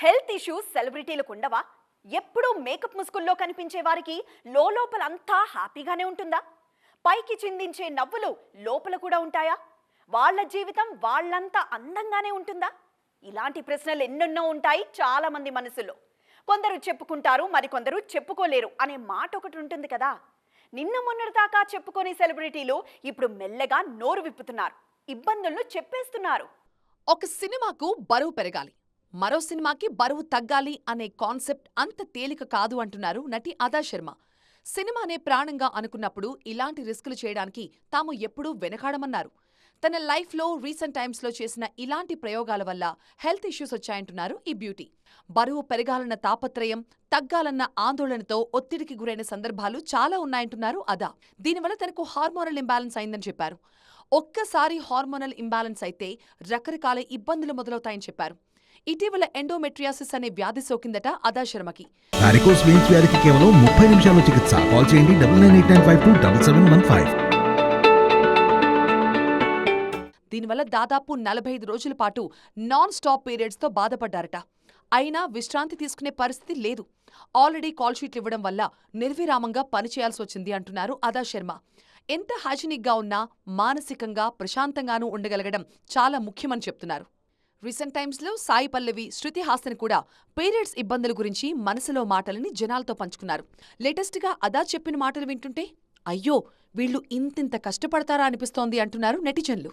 Health issues సెలబ్రిటీలకు ఉండవా? ఎప్పుడూ makeup ముసుగుల్లో కనిపించే వారికి లోపలంతా హ్యాపీగానే ఉంటుందా? పైకి చిందించే నవ్వులు లోపల కూడా ఉంటాయా? వాళ్ళ జీవితం వాళ్ళంతా అందంగానే ఉంటుందా? ఇలాంటి ప్రశ్నలు ఎన్నెన్నో ఉంటాయి చాలా మంది మనసులో. కొందరు చెప్పుకుంటారు, మరికొందరు చెప్పుకోలేరు అనే మాట ఒకటి ఉంటుంది కదా. నిన్న మొన్నటిదాకా చెప్పుకోని సెలబ్రిటీలు ఇప్పుడు మెల్లగా నోరు విప్పుతున్నారు, ఇబ్బందులను చెప్పేస్తున్నారు. ఒక సినిమాకు బరువు పెరగాలి, మరో సినిమాకి బరువు తగ్గాలి అనే కాన్సెప్ట్ అంత తేలిక కాదు అంటున్నారు నటి అదా శర్మ. సినిమానే ప్రాణంగా అనుకున్నప్పుడు ఇలాంటి రిస్కులు చేయడానికి తాము ఎప్పుడూ వెనకాడమన్నారు. తన లైఫ్లో రీసెంట్ టైమ్స్లో చేసిన ఇలాంటి ప్రయోగాల వల్ల హెల్త్ ఇష్యూస్ వచ్చాయంటున్నారు ఈ బ్యూటీ. బరువు పెరగాలన్న తాపత్రయం, తగ్గాలన్న ఆందోళనతో ఒత్తిడికి గురైన సందర్భాలు చాలా ఉన్నాయంటున్నారు అదా. దీనివల్ల తనకు హార్మోనల్ ఇంబ్యాలెన్స్ అయిందని చెప్పారు. ఒక్కసారి హార్మోనల్ ఇంబ్యాలెన్స్ అయితే రకరకాల ఇబ్బందులు మొదలవుతాయని చెప్పారు. ఇటీవల ఎండోమెట్రియాసిస్ అనే వ్యాధి సోకిందట అదా శర్మకి. వారికోస్ వెయిన్స్ వ్యాధికి కేవలం 30 నిమిషాల్లో చికిత్స. కాల్ చేయండి 9989527715. దీనివల్ల దాదాపు 45 రోజుల పాటు నాన్ స్టాప్ పీరియడ్స్తో బాధపడ్డారట. అయినా విశ్రాంతి తీసుకునే పరిస్థితి లేదు. ఆల్రెడీ కాల్ షీట్లు ఇవ్వడం వల్ల నిర్విరామంగా పనిచేయాల్సి వచ్చింది అంటున్నారు అదా శర్మ. ఎంత హైజీనిక్గా ఉన్నా మానసికంగా ప్రశాంతంగానూ ఉండగలగడం చాలా ముఖ్యమని చెప్తున్నారు. రీసెంట్ టైమ్స్లో సాయి పల్లవి, శృతి హాసన్ కూడా పీరియడ్స్ ఇబ్బందుల గురించి మనసులో మాటలని జనాలతో పంచుకున్నారు. లేటెస్ట్గా అదా చెప్పిన మాటలు వింటుంటే అయ్యో, వీళ్ళు ఇంతింత కష్టపడతారా అనిపిస్తోంది అంటున్నారు నెటిజన్లు.